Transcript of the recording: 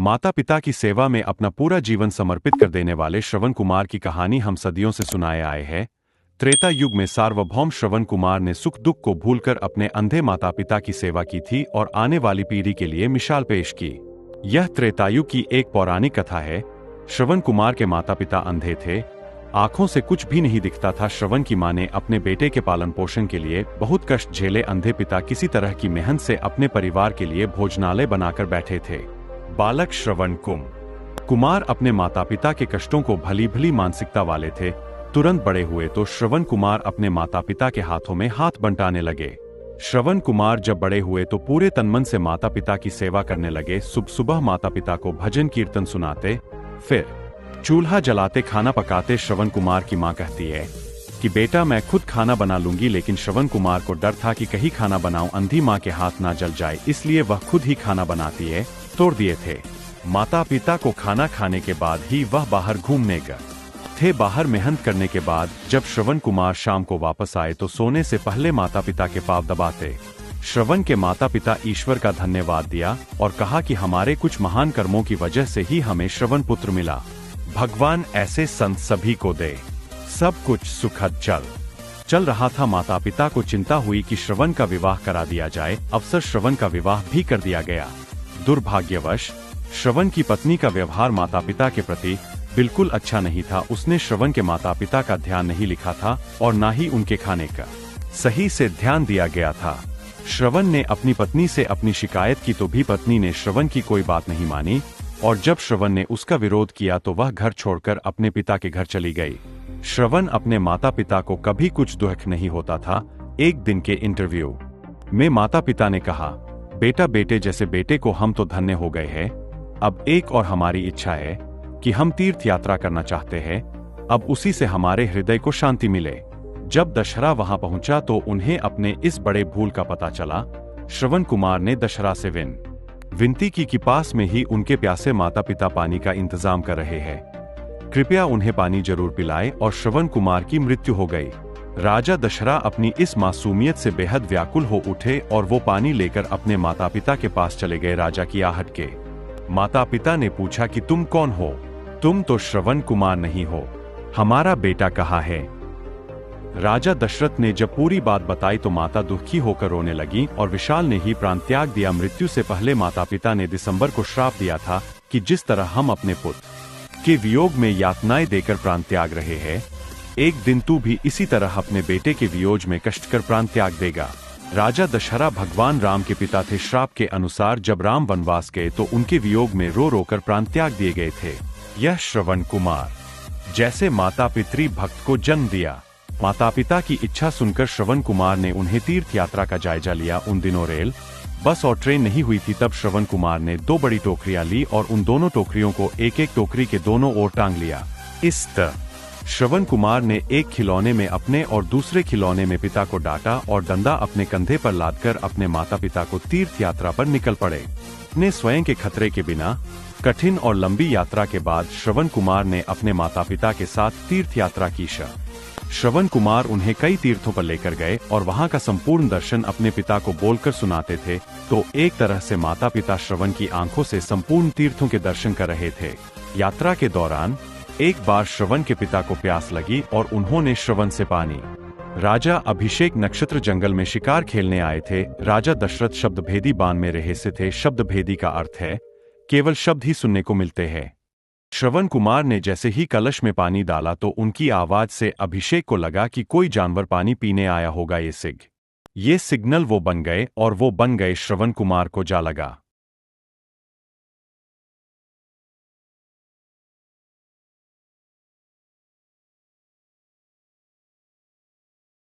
माता पिता की सेवा में अपना पूरा जीवन समर्पित कर देने वाले श्रवण कुमार की कहानी हम सदियों से सुनाए आए हैं। त्रेता युग में सार्वभौम श्रवण कुमार ने सुख दुख को भूलकर अपने अंधे माता पिता की सेवा की थी और आने वाली पीढ़ी के लिए मिसाल पेश की। यह त्रेतायुग की एक पौराणिक कथा है। श्रवण कुमार के माता पिता अंधे थे, आंखों से कुछ भी नहीं दिखता था। श्रवण की मां ने अपने बेटे के पालन पोषण के लिए बहुत कष्ट झेले। अंधे पिता किसी तरह की मेहनत से अपने परिवार के लिए भोजनालय बनाकर बैठे थे। बालक श्रवण कुमार अपने माता पिता के कष्टों को भली भली मानसिकता वाले थे। तुरंत बड़े हुए तो श्रवण कुमार अपने माता पिता के हाथों में हाथ बंटाने लगे। श्रवण कुमार जब बड़े हुए तो पूरे तनमन से माता पिता की सेवा करने लगे। सुबह सुबह माता पिता को भजन कीर्तन सुनाते, फिर चूल्हा जलाते, खाना पकाते। श्रवण कुमार की मां कहती है कि बेटा मैं खुद खाना बना लूंगी, लेकिन श्रवण कुमार को डर था कि कहीं खाना बनाऊं अंधी मां के हाथ ना जल जाए, इसलिए वह खुद ही खाना बनाती है तोड़ दिए थे। माता पिता को खाना खाने के बाद ही वह बाहर घूमने गए थे। बाहर मेहनत करने के बाद जब श्रवण कुमार शाम को वापस आए तो सोने से पहले माता पिता के पांव दबाते। श्रवण के माता पिता ईश्वर का धन्यवाद दिया और कहा कि हमारे कुछ महान कर्मों की वजह से ही हमें श्रवण पुत्र मिला। भगवान ऐसे संत सभी को दे। सब कुछ सुखद चल रहा था। माता पिता को चिंता हुई कि श्रवण का विवाह करा दिया जाए। अवसर श्रवण का विवाह भी कर दिया गया। दुर्भाग्यवश श्रवण की पत्नी का व्यवहार माता पिता के प्रति बिल्कुल अच्छा नहीं था। उसने श्रवण के माता पिता का ध्यान नहीं लिखा था और न ही उनके खाने का सही से ध्यान दिया गया था। श्रवण ने अपनी पत्नी से अपनी शिकायत की तो भी पत्नी ने श्रवण की कोई बात नहीं मानी और जब श्रवण ने उसका विरोध किया तो वह घर छोड़कर अपने पिता के घर चली गई। श्रवण अपने माता पिता को कभी कुछ दुख नहीं होता था। एक दिन के इंटरव्यू में माता पिता ने कहा, बेटा बेटे जैसे बेटे को हम तो धन्य हो गए हैं। अब एक और हमारी इच्छा है कि हम तीर्थ यात्रा करना चाहते हैं। अब उसी से हमारे हृदय को शांति मिले। जब दशहरा वहां पहुंचा तो उन्हें अपने इस बड़े भूल का पता चला। श्रवण कुमार ने दशहरा से विनती की कि पास में ही उनके प्यासे माता पिता पानी का इंतजाम कर रहे हैं, कृपया उन्हें पानी जरूर पिलाए। और श्रवण कुमार की मृत्यु हो गई। राजा दशहरा अपनी इस मासूमियत से बेहद व्याकुल हो उठे और वो पानी लेकर अपने माता पिता के पास चले गए। राजा की आहट के माता पिता ने पूछा कि तुम कौन हो? तुम तो श्रवण कुमार नहीं हो, हमारा बेटा कहाँ है? राजा दशरथ ने जब पूरी बात बताई तो माता दुखी होकर रोने लगी और विशाल ने ही प्राण त्याग दिया। मृत्यु से पहले माता पिता ने दिसंबर को श्राप दिया था कि जिस तरह हम अपने पुत्र के वियोग में यातनाएं देकर प्राण त्याग रहे हैं, एक दिन तू भी इसी तरह अपने बेटे के वियोग में कष्ट कर प्राण त्याग देगा। राजा दशहरा भगवान राम के पिता थे। श्राप के अनुसार जब राम वनवास गए तो उनके वियोग में रो रो कर प्राण त्याग दिए गए थे। यह श्रवण कुमार जैसे माता पितृ भक्त को जन्म दिया। माता पिता की इच्छा सुनकर श्रवण कुमार ने उन्हें तीर्थ यात्रा का जायजा लिया। उन दिनों रेल, बस और ट्रेन नहीं हुई थी। तब श्रवण कुमार ने 2 बड़ी टोकरियां ली और उन दोनों टोकरियों को एक एक टोकरी के दोनों ओर टांग लिया। इस तरह श्रवण कुमार ने एक खिलौने में अपने और दूसरे खिलौने में पिता को डांटा और डंडा अपने कंधे पर लादकर अपने माता पिता को तीर्थ यात्रा पर निकल पड़े। अपने स्वयं के खतरे के बिना कठिन और लंबी यात्रा के बाद श्रवण कुमार ने अपने माता पिता के साथ तीर्थ यात्रा की। श्रवण कुमार उन्हें कई तीर्थों पर लेकर गए और वहां का संपूर्ण दर्शन अपने पिता को बोलकर सुनाते थे। तो एक तरह से माता पिता श्रवण की आंखों से संपूर्ण तीर्थों के दर्शन कर रहे थे। यात्रा के दौरान एक बार श्रवण के पिता को प्यास लगी और उन्होंने श्रवण से पानी। राजा अभिषेक नक्षत्र जंगल में शिकार खेलने आए थे। राजा दशरथ शब्द भेदी बान में रहस्य थे। शब्द भेदी का अर्थ है केवल शब्द ही सुनने को मिलते हैं। श्रवण कुमार ने जैसे ही कलश में पानी डाला तो उनकी आवाज से अभिषेक को लगा कि कोई जानवर पानी पीने आया होगा। ये सिग्नल वो बन गए और वो बन गए श्रवण कुमार को जा लगा।